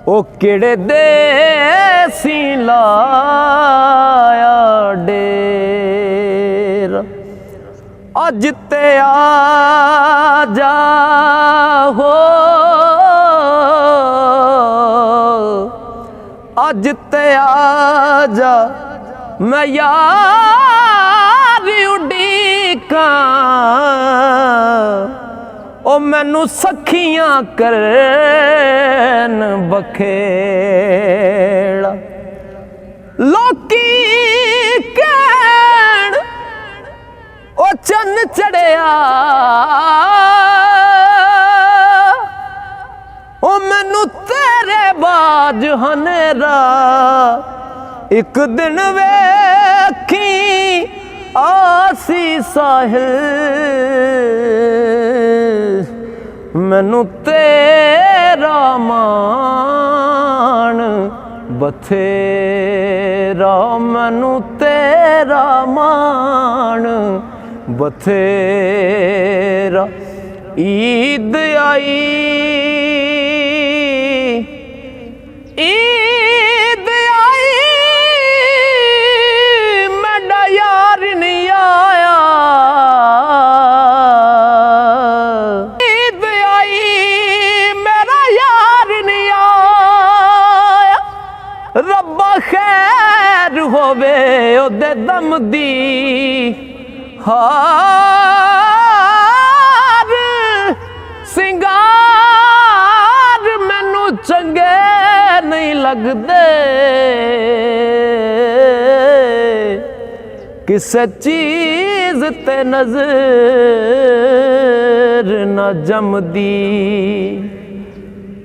ओ किहड़े देसी लाया डेरा अज ते आ जा हो अज ते आ जा मैं यार उड़ीकां ओ मैनू सखियां करन बखेड़ा लोकी कहण ओ चन्न चढ़िया ओ मैनू तेरे बाज हनेरा एक दिन वेखी आसी साहिल मैनू तेरा मान बथेरा मैनू तेरा मान बथेरा ईद आई ईद आई मेरा यार नहीं आया ईद आई मेरा यार नहीं आया रब्बा खैर होवे ओदे दम दी हार सिंगार मैनू चंगे नहीं लगदे किसे चीज ते नजर न जमदी।